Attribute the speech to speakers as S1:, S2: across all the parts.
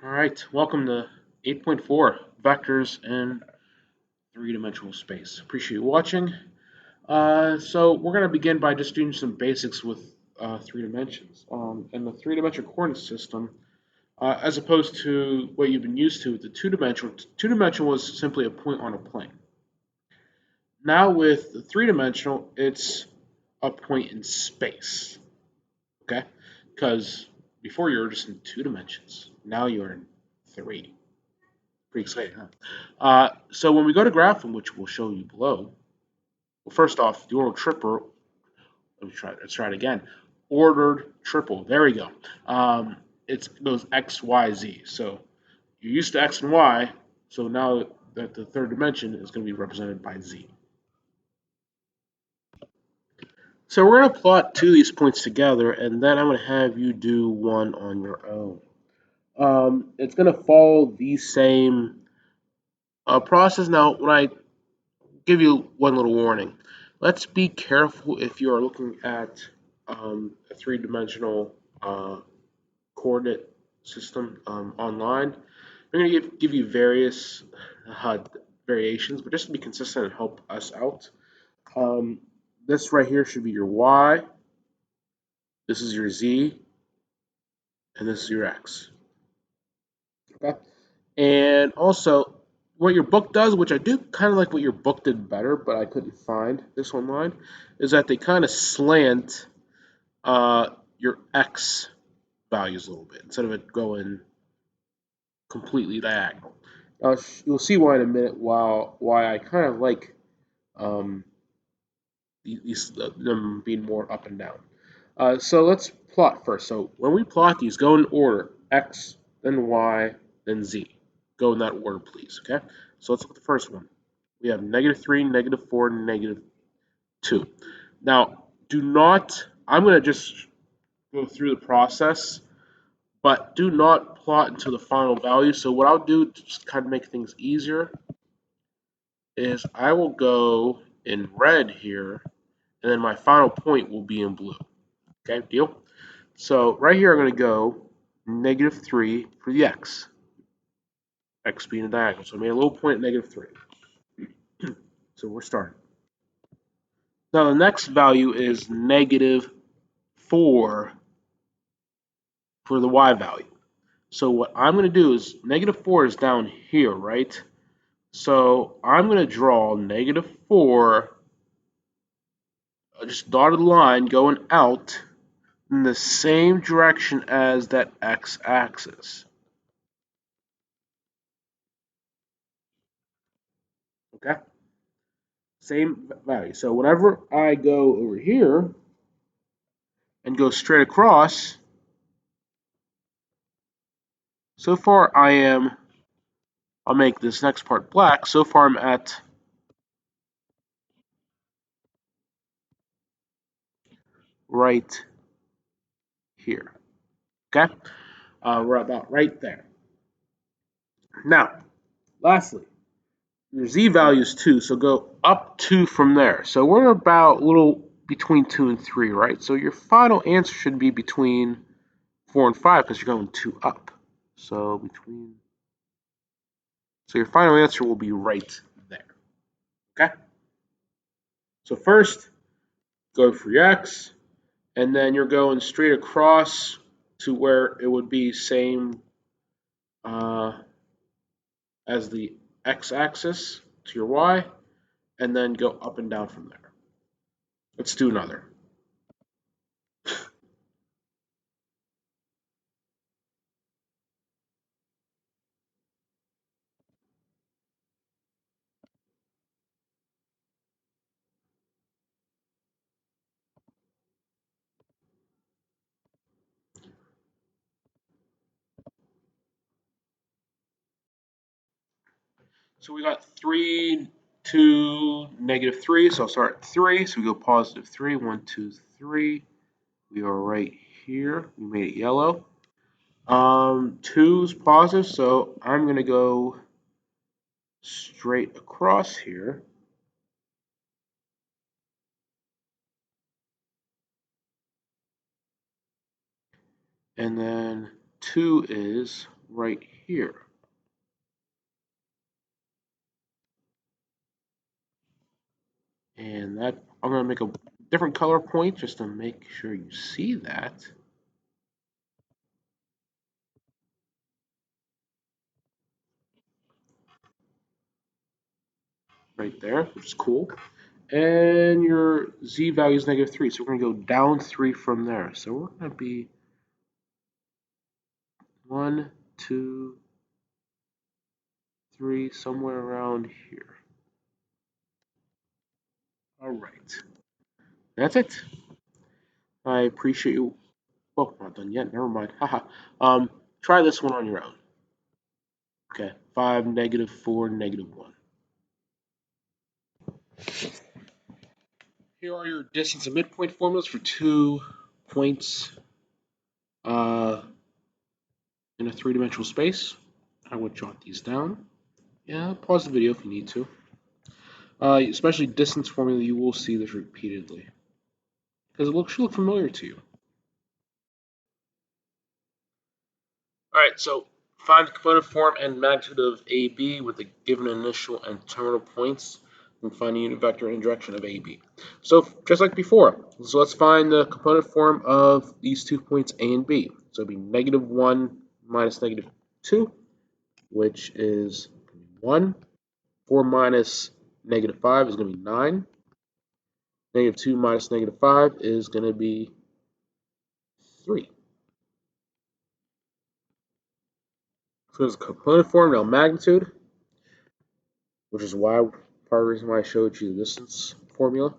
S1: All right, welcome to 8.4 Vectors in Three-Dimensional Space. Appreciate you watching. So we're going to begin by just doing some basics with three dimensions. In the three-dimensional coordinate system, as opposed to what you've been used to with the two-dimensional was simply a point on a plane. Now with the three-dimensional, it's a point in space. Okay, because before you were just in two dimensions. Now you're in three. Pretty exciting, huh? So when we go to graphing, which we'll show you below, well, first off, the ordered triple. Let's try it again. Ordered triple. There we go. It goes x, y, z. So you're used to x and y. So now that the third dimension is going to be represented by z. So we're going to plot two of these points together, and then I'm going to have you do one on your own. It's going to follow the same process. Now, when I give you one little warning. Let's be careful if you are looking at a three-dimensional coordinate system online. I'm going to give you various variations, but just to be consistent and help us out. This right here should be your y, this is your z, and this is your x. Okay? And also, what your book does, which I do kind of like what your book did better, but I couldn't find this online, is that they kind of slant your x values a little bit instead of it going completely diagonal. You'll see why in a minute. Why I kind of like um, them being more up and down. So let's plot first. So when we plot these, go in order: x, then y, then z. Go in that order, please. Okay. So let's look at the first one. We have -3, -4, -2. Now, do not. I'm going to just go through the process, but do not plot into the final value. So what I'll do to just kind of make things easier is I will go in red here, and then my final point will be in blue. Okay, deal? So right here I'm going to go -3 for the x. X being a diagonal. So I made a little point at -3. So we're starting. Now the next value is -4 for the y value. So what I'm going to do is -4 is down here, right? So I'm going to draw -4, just dotted line going out in the same direction as that x-axis. Okay? Same value. So whenever I go over here and go straight across, so far I'll make this next part black. So far I'm at right here. Okay? We're about right there. Now, lastly, your z value is 2, so go up 2 from there. So we're about a little between 2 and 3, right? So your final answer should be between 4 and 5 because you're going 2 up. So your final answer will be right there. Okay? So first, go for your x, and then you're going straight across to where it would be same as the x-axis to your y, and then go up and down from there. Let's do another. So we got 3, 2, -3. So I'll start at 3. So we go +3. 1, 2, 3. We are right here. We made it yellow. 2 is positive, so I'm going to go straight across here. And then 2 is right here. And that I'm going to make a different color point just to make sure you see that. Right there, which is cool. And your z value is -3, so we're going to go down 3 from there. So we're going to be 1, 2, 3, somewhere around here. All right, that's it. I appreciate you. Well, not done yet. Never mind. Haha. Try this one on your own. Okay. 5, -4, -1. Here are your distance and midpoint formulas for 2 points in a three-dimensional space. I would jot these down. Yeah, pause the video if you need to. Especially distance formula, you will see this repeatedly because it should look familiar to you. All right, so find the component form and magnitude of AB with the given initial and terminal points, and find the unit vector and direction of AB. So just like before, so let's find the component form of these 2 points A and B. So it'll be -1 minus -2, which is 1. 4 minus -5 is going to be 9. -2 minus -5 is going to be 3. So there's a component form, now magnitude, which is why part of the reason why I showed you the distance formula.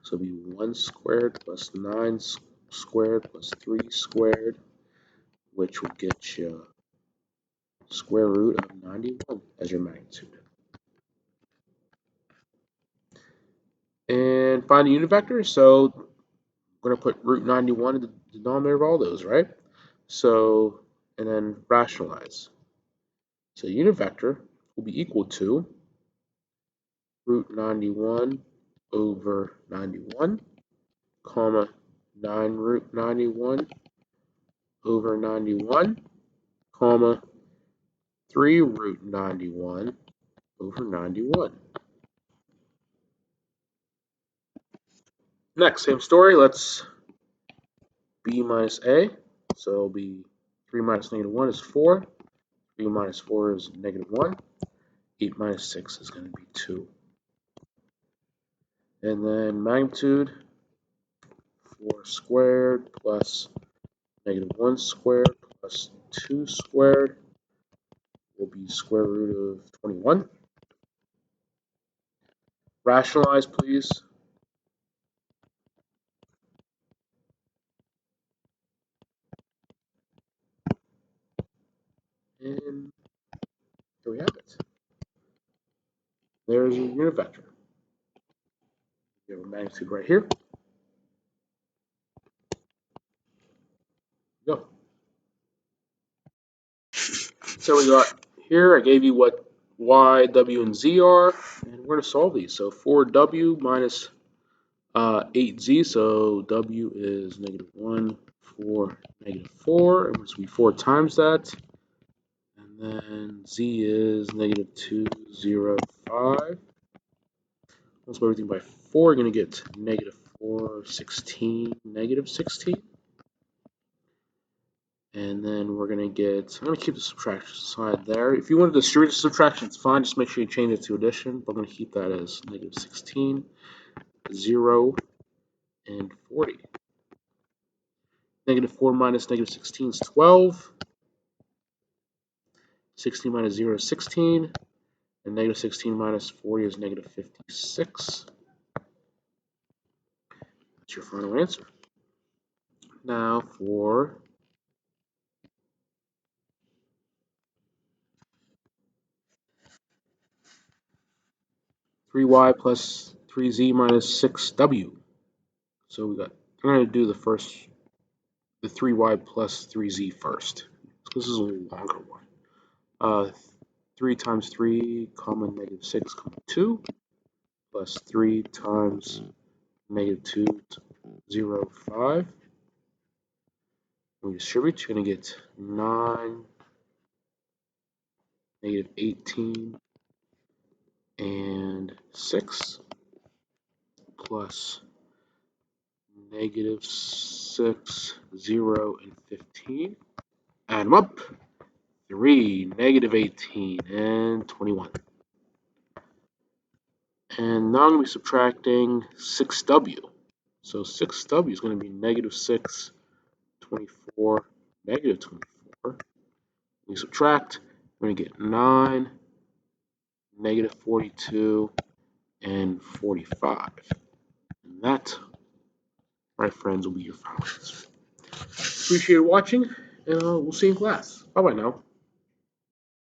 S1: So it'll be 1 squared plus 9 squared plus 3 squared, which will get you square root of 91 as your magnitude. And find the unit vector. So we're going to put root 91 in the denominator of all those, right? So, and then rationalize. So unit vector will be equal to root 91 over 91, comma 9 root 91 over 91, comma 3 root 91 over 91. Next, same story. Let's b minus a. So it'll be 3 minus -1 is 4. 3 minus 4 is -1. 8 minus 6 is going to be 2. And then magnitude, 4 squared plus -1 squared plus 2 squared will be square root of 21. Rationalize, please. And here we have it. There's your unit vector. You have a magnitude right here. Go. So we got here, I gave you what y, w, and z are, and we're going to solve these. So 4w minus 8z, so w is -1, 4, -4, it must be 4 times that. And then z is -2, 0, 5. Multiply everything by 4, you're going to get -4, 16, -16. And then we're going to get, I'm going to keep the subtraction side there. If you want to distribute the subtraction, it's fine. Just make sure you change it to addition. But I'm going to keep that as -16, 0, and 40. -4 minus -16 is 12. 16 minus 0 is 16. And -16 minus 40 is -56. That's your final answer. Now for (3y plus 3z minus 6w). So we got, I'm going to do the 3y plus 3z first. This is a little longer one. 3 times 3, comma -6, comma 2, plus 3 times -2, 0, 5. We distribute, you're going to get 9 negative 18 and 6 plus negative 6, 0, and 15. Add them up. 3, negative 18, and 21. And now I'm going to be subtracting 6w. So 6w is going to be negative 6, 24, negative 24. We subtract, we're going to get 9, negative 42, and 45. And that, my friends, will be your final answer. Appreciate watching, and we'll see you in class. Bye-bye now.